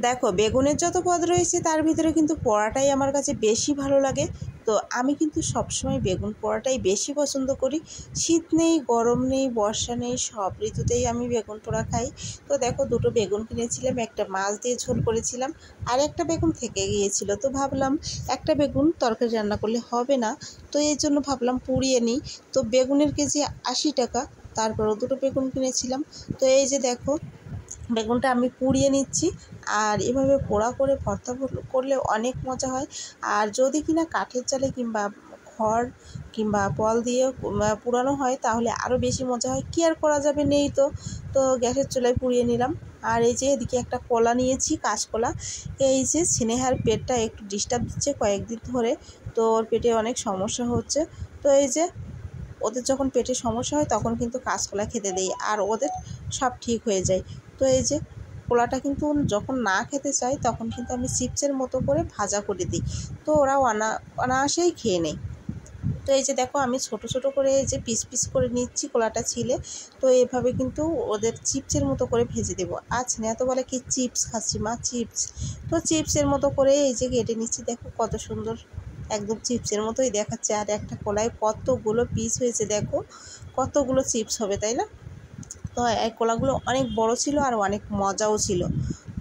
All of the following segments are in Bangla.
দেখো বেগুনের যত পদ রয়েছে তার ভিতরে কিন্তু পোড়াটাই আমার কাছে বেশি ভালো লাগে। তো আমি কিন্তু সবসময় বেগুন পোড়াটাই বেশি পছন্দ করি। শীত নেই, গরম নেই, বর্ষা নেই, সব ঋতুতেই আমি বেগুন পোড়া খাই। তো দেখো দুটো বেগুন কিনেছিলাম, একটা মাছ দিয়ে ঝোল করেছিলাম, আর একটা বেগুন থেকে গিয়েছিল। তো ভাবলাম একটা বেগুন তরকারি রান্না করলে হবে না, তো এই জন্য ভাবলাম পুড়িয়ে নিই। তো বেগুনের কেজি 80 টাকা, তারপরও দুটো বেগুন কিনেছিলাম। তো এই যে দেখো বেগুনটা আমি পুড়িয়ে নিচ্ছি। আর এভাবে পোড়া করে ভর্তা করলে অনেক মজা হয়। আর যদি কিনা কাঠের জালে কিংবা খড় কিংবা পল দিয়ে পুড়ানো হয় তাহলে আরও বেশি মজা হয়। কি আর করা যাবে, নেই তো। তো গ্যাসের চুলায় পুড়িয়ে নিলাম। আর এই যে এদিকে একটা কলা নিয়েছি, কাঁচকলা। এই যে স্নেহার পেটটা একটু ডিস্টার্ব দিচ্ছে কয়েকদিন ধরে, তো ওর পেটে অনেক সমস্যা হচ্ছে। তো এই যে ওদের যখন পেটে সমস্যা হয় তখন কিন্তু কাঁচকলা খেতে দেই, আর ওদের সব ঠিক হয়ে যায়। তো এই যে কলাটা কিন্তু যখন না খেতে চায় তখন কিন্তু আমি চিপসের মতো করে ভাজা করে দিই, তো ওরা অনায়াসেই খেয়ে নেয়। তো এই যে দেখো আমি ছোট ছোট করে এই যে পিস পিস করে নিচ্ছি কলাটা ছিলে। তো এভাবে কিন্তু ওদের চিপসের মতো করে ভেজে দেবো। আচ্ছা না, তো বলে কি চিপস খাচ্ছি মা, চিপস। তো চিপসের মতো করে এই যে কেটে নিচ্ছি, দেখো কত সুন্দর, একদম চিপসের মতোই দেখাচ্ছে। আর একটা কলায় কতগুলো পিস হয়েছে, দেখো কতগুলো চিপস হবে, তাই না? তো এই কলাগুলো অনেক বড় ছিল আর অনেক মজাও ছিল,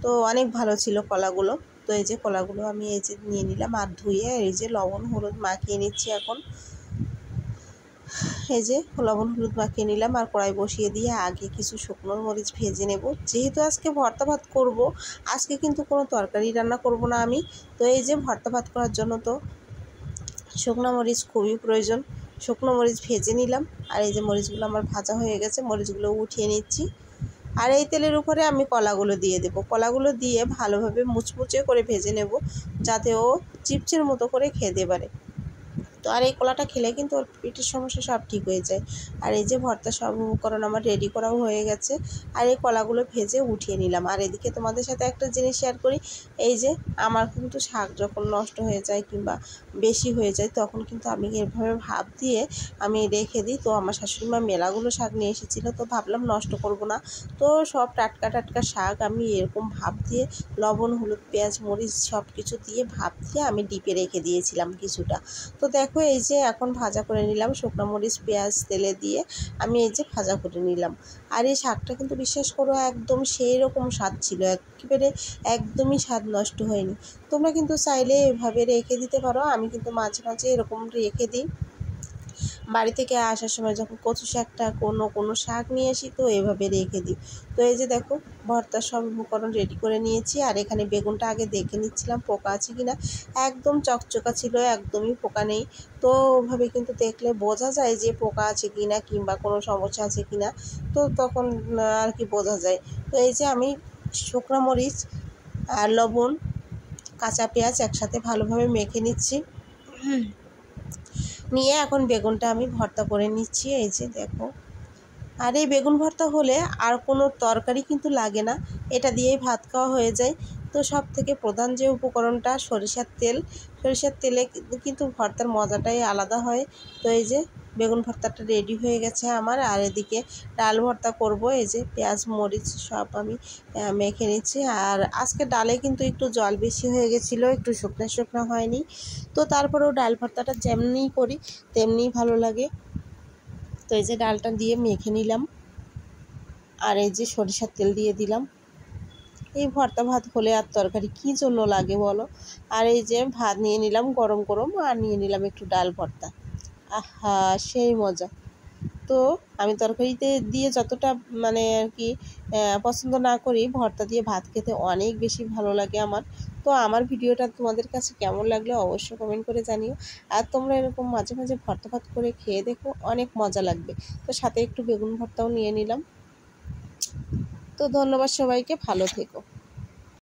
তো অনেক ভালো ছিল কলাগুলো। তো এই যে কলাগুলো আমি এই যে নিয়ে নিলাম আর ধুয়ে এই যে লবণ হলুদ মাখিয়ে নিচ্ছি। এখন এই যে লবণ হলুদ মাখিয়ে নিলাম আর কড়াই বসিয়ে দিয়ে আগে কিছু শুকনো মরিচ ভেজে নেব। যেহেতু আজকে ভর্তা ভাত করব, আজকে কিন্তু কোনো তরকারি রান্না করব না আমি। তো এই যে ভর্তা ভাত করার জন্য তো শুকনো মরিচ খুবই প্রয়োজন। শুকনো মরিচ ভেজে নিলাম। আর এই যে মরিচগুলো আমার ভাজা হয়ে গেছে, মরিচগুলো উঠিয়ে নিচ্ছি। আর এই তেলের উপরে আমি কলাগুলো দিয়ে দেবো। কলাগুলো দিয়ে ভালোভাবে মুচমুচে করে ভেজে নেব, যাতে ও চিপসের মতো করে খেতে পারে। তো আর এই কলাটা খেলে কিন্তু ওর পেটের সমস্যা সব ঠিক হয়ে যায়। আর এই যে ভর্তা সব উপকরণ আমার রেডি করাও হয়ে গেছে। আর এই কলাগুলো ভেজে উঠিয়ে নিলাম। আর এদিকে তোমাদের সাথে একটা জিনিস শেয়ার করি। এই যে আমার কিন্তু শাক যখন নষ্ট হয়ে যায় কিংবা বেশি হয়ে যায় তখন কিন্তু আমি এভাবে ভাপ দিয়ে আমি রেখে দিই। তো আমার শাশুড়ি মা মেলাগুলো শাক নিয়ে এসেছিলো, তো ভাবলাম নষ্ট করব না। তো সব টাটকা টাটকা শাক আমি এরকম ভাপ দিয়ে লবণ হলুদ পেঁয়াজ মরিচ সব কিছু দিয়ে ভাপ দিয়ে আমি ডিপে রেখে দিয়েছিলাম কিছুটা। তো দেখো এই যে এখন ভাজা করে নিলাম, শুকনো মরিচ পেঁয়াজ তেলে দিয়ে আমি এই যে ভাজা করে নিলাম। আর এই শাকটা কিন্তু বিশ্বাস করো একদম সেই রকম স্বাদ ছিল, একেবারে একদমই স্বাদ নষ্ট হয়নি। তোমরা কিন্তু চাইলে এভাবে রেখে দিতে পারো। আমি কিন্তু মাঝে মাঝে এরকম রেখে দিই। বাড়ি থেকে আসার সময় যখন কচু শাকটা কোনো শাক নিয়ে আসি তো এভাবে রেখে দিই। তো এই যে দেখো ভর্তার সব উপকরণ রেডি করে নিয়েছি। আর এখানে বেগুনটা আগে দেখে নিচ্ছিলাম পোকা আছে কি না। একদম চকচকা ছিল, একদমই পোকা নেই। তো ওভাবে কিন্তু দেখলে বোঝা যায় যে পোকা আছে কি না কিংবা কোনো সমস্যা আছে কি না, তো তখন আর কি বোঝা যায়। তো এই যে আমি শুকনো মরিচ আর লবণ কাঁচা পেঁয়াজ একসাথে ভালোভাবে মেখে নিচ্ছি। নিয়ে এখন বেগুনটা আমি ভর্তা করে নিচ্ছি, এই যে দেখো। আর এই বেগুন ভর্তা হলে আর কোনো তরকারি কিন্তু লাগে না, এটা দিয়েই ভাত খাওয়া হয়ে যায়। তো সব থেকে প্রধান যে উপকরণটা সরিষার তেল, সরিষার তেলে কিন্তু ভর্তার মজাটাই আলাদা হয়। তো এই যে বেগুন ভর্তাটা রেডি হয়ে গেছে আমার। আর এদিকে ডাল ভর্তা করব, এই যে পেঁয়াজ মরিচ সব আমি মেখে নিচ্ছি। আর আজকে ডালে কিন্তু একটু জল বেশি হয়ে গেছিলো, একটু শুকনো শুকনো হয়নি। তো তারপরেও ডাল ভর্তাটা যেমনিই করি তেমনিই ভালো লাগে। তো এই যে ডালটা দিয়ে মেখে নিলাম আর এই যে সরিষার তেল দিয়ে দিলাম। এই ভর্তা ভাত হলে আর তরকারি কী জন্য লাগে বলো। আর এই যে ভাত নিয়ে নিলাম গরম গরম, আর নিয়ে নিলাম একটু ডাল ভর্তা। আহা সেই মজা। তো আমি তরকারিতে দিয়ে যতটা মানে আর কি পছন্দ না করি, ভর্তা দিয়ে ভাত খেতে অনেক বেশি ভালো লাগে আমার। তো আমার ভিডিওটা তোমাদের কাছে কেমন লাগলো অবশ্যই কমেন্ট করে জানিও। আর তোমরা এরকম মাঝে মাঝে ভর্তা ভাত করে খেয়ে দেখো, অনেক মজা লাগবে। তো সাথে একটু বেগুন ভর্তাও নিয়ে নিলাম। তো ধন্যবাদ সবাইকে, ভালো থেকো।